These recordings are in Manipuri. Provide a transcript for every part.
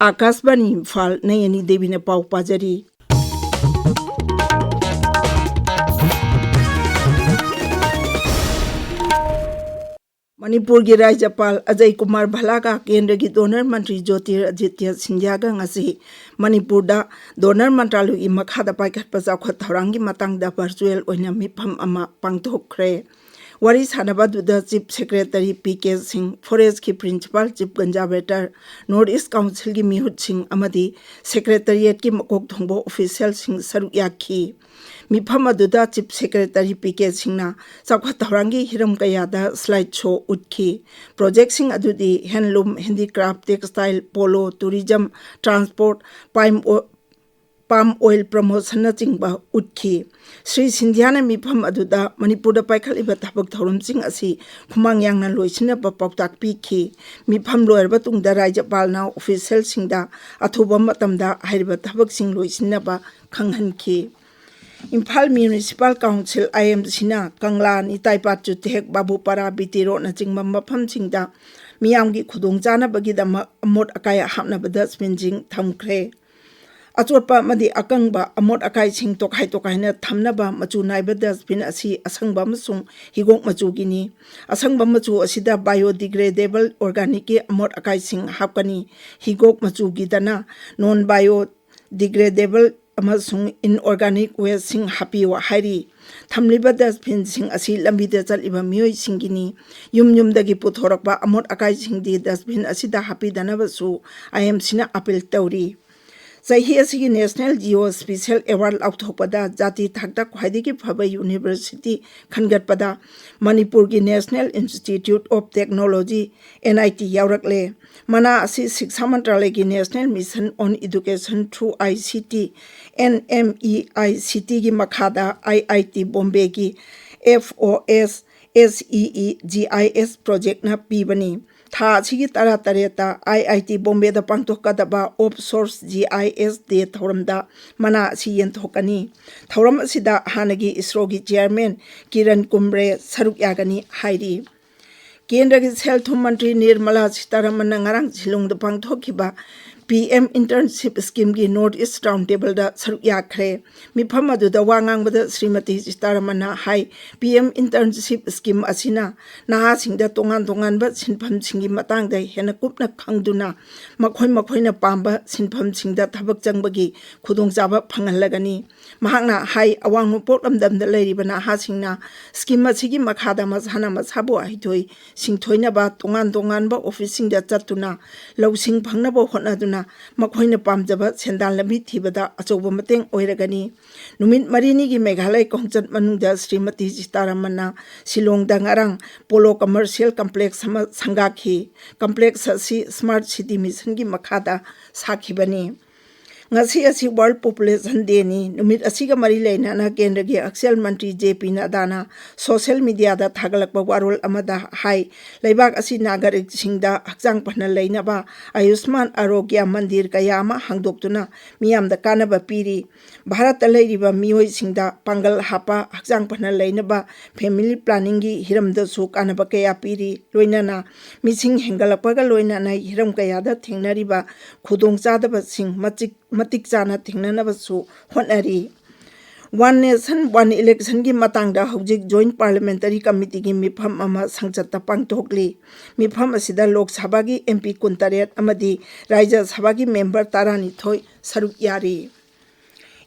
आकाशवाणी इम्फाल नयनी देवी ने पाव पाजरी। मणिपुर की राज्यपाल अजय कुमार भल्ला केंद्र की डोनर मंत्री ज्योतिरादित्य सिंधिया मणिपुर डोनर मंत्रालय की मखादा पाइखट चाउखट थौरांगी मतंगदा वर्चुअल ओइना मिफम अमा पांगथोखरे। वारी सानबदुदा chief secretary PK Singh, forest की principal chief conservator, north east council की मिहुत सिंह अमदी सेक्रेटरिएट की मकोक थोंबो ऑफिशियल सिंह सरुक याखी। मिफम अदुदा चीफ सेक्रेटरी पीके सिंहना चाउखट थौरांगी हिरम कयादा स्लाइड शो उठकी। प्रोजेक्ट सिंह अदुदी handloom, handicraft, textile, polo, tourism, transport, palm oil promotion चिंबा उठकी। श्री सिंधिया ने मिफम अदुदा मणिपुर पाइखलिबा थबक थौरमसिंग असी खुमांग यांगना लोइसिनब पाउताक पीखी। मिफम लोयरबा तुंगदा राज्यपालना ऑफिशियल सिंगदा अथुबा मतमदा हाइरिबा थबकसिंग लोइसिनब खंगहनखी। इम्फाल म्युनिसिपल काउंसिल IMCना कंगला, निताइपाट, चुतेक, बाबूपारा, बीटीरो नचिंबा मफमसिंगदा मियामगी खुदोंचानबगीदमक अमोट अकाय हापनब डस्टबिनजिंग थमख्रे। अचोटपा अकंबा अमोट अकाई सिंह तोखाई तोखाइना थमनबा मचु नाइबा डस्टबिन असी असंगबा अमसुंग हिगोक मचुगिनी। असंगबा मचु असिदा बायोडिग्रेडेबल ऑर्गेनिक के अमोट अकाई सिंह हापकनी। हिगोक मचुगिदना नॉन बायोडिग्रेडेबल अमसुंग इनऑर्गेनिक वेस्ट सिंह हापियो हाइरी। थमलिबा डस्टबिन सिंह असी लंबीदा चलिबा मियोय सिंगिनी। युम-युमदगी पुथोरकबा अमोट अकाई सिंहदी डस्टबिन असिदा हापिदनबसु IMCना अपील तौरी। चही असिगी नेशनल जियो स्पेशल अवार्ड लाउथोपदा जाति थाकता ख्वाइदिगी फबा यूनिवर्सिटी खनगटपदा मणिपुर की national institute of technology NIT यावरकले। मना असी शिक्षा मंत्रालय की national mission on education through ICT NMEICT की मखादा IIT बॉम्बे की FOS SEE GIS प्रोजेक्ट ना पीबनी। था असिगी तरा तरेता IIT बॉम्बे दा पांगथोकदबा ऑफ सोर्स GIS डे थौरमदा मना असी यंथोकनी। थौरम असिदा हानगी इसरो की चेयरमैन किरण कुंब्रे सरुक यागनी हाइरी। केंद्र की सेल थुम मंत्री निर्मला सीतारमण ngarang शिलोंग दा पांगथोकिबा PM इंटर्नशिप स्कीम की नॉर्थ ईस्ट राउंड टेबल दा सरुक याखरे। मिफम अदुदा वांगांगबदा श्रीमती सीतारमण हाई PM इंटर्नशिप स्कीम असिना नहासिंगदा तोंगान-तोंगानबा सिनफमसिंगी मतंगदा हेना कुपना खंगदुना मखोइना पांबा सिनफमसिंगदा थबक चंगबगी खुदोंचाबा फंगहलगनी। महांगना हाई अवांग नोंपोक लमदमदा लैरिबा नहासिंगना स्कीम असिगी मखादा मसाना मसाबो आहिथोई सिंथोइनबा तोंगान-तोंगानबा ऑफिसिंगदा चतुना लौसिंग फंगनबो होटनादुना मखोइना पामजबा सेंदाल लंबी थीबदा अचौबा मतेंग ओइरगनी। नुमित मरीनी की मेघालय कोंचत मनुंगदा श्रीमती सीतारमण शिलोंगदा ngarang पोलो कमर्शियल कम्प्लेक्स संगाखी। कम्प्लेक्स असी स्मार्ट सिटी मिशन की मखादा साखिबनी। ngasi asi world population day ni numit asiga mari leinana kendra gi axial mantri JP Nadana social media da thagalakpa warol amada hai leibak asi nagarik singda hakjang panna leinaba ayushman arogya mandir kayama hangdoktuna miyam da kanaba piri। Bharat लेरिबा मियोय सिंगदा पांगल हापा hakjang panna leinaba family planning gi hiram da su kanaba kaya piri। लोइनाना मिसिंग हेंगलपगा लोइनाना हिरम कयादा थेंगनरिबा खुदोंचादबा सिंग मतिक चाना थेंगननबसु होटनरी। वन नेशन वन इलेक्शन की मतंगदा हौजिक जॉइंट पार्लियामेंटरी कमिटी की मिफम अमा संसदता पांगथोकली। मिफम असिदा लोकसभा की MP 39 अमदी राज्य सभा की मेंबर 12 सरुक यारी।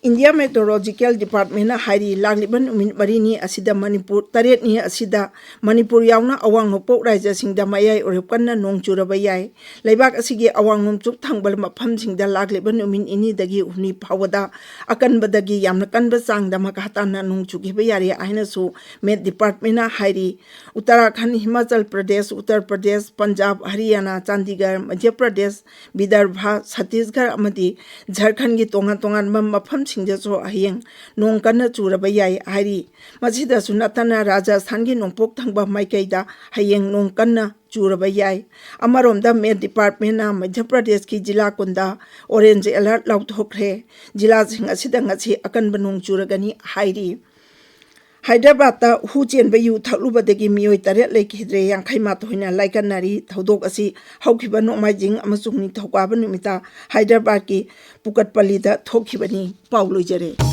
इंडिया मेट्रोलॉजिकल डिपार्टमेंट हाइरी लागलिबन नुमित मरीनी असिदा मणिपुर 8 नि असिदा मणिपुर यावना अवांग नोंपोक राज्यसिंगदा मयाय ओरेपकन्ना नोंग चुरबा याय। लेबाक असिगे अवांग नोंचुक थांगबल मफमसिंगदा लागलिबन नुमित इनिदगी उहनी फावदा अकनबदगी यामना कनबा चांगदा मकाताना नोंग चुगिबा यारे आइनसु मेट डिपार्टमेंट हाइरी। उत्तराखंड, हिमाचल प्रदेश, उत्तर प्रदेश, पंजाब, हरियाणा, चंडीगढ़, मध्य प्रदेश, विदर्भ, छत्तीसगढ़ अमदी झारखंड की तोंगान मफम सिंगजो अहियंग नोंग कन्ना चुरबा याय हाइरी। मसिदसु नतना राजस्थान की नोंपोक थंगबा माइकैदा हयंग नोंग कन्ना चुरबा याय। अमरोमदा मेट डिपार्टमेंट मध्य प्रदेश की जिला कुंदा ऑरेंज अलर्ट लाउथोखरे। जिला सिंग असिदा ngasi अकनबा नोंग चुरगनी हाइरी। Hyderabad hu chenba yu thalubadagi mioi taret lekidre yankhai mathoina laikanari thodok asi haukiba nokmaijing amasung ni thokaba numita Hyderabad ki Pukatpalli da thokibani paulojare.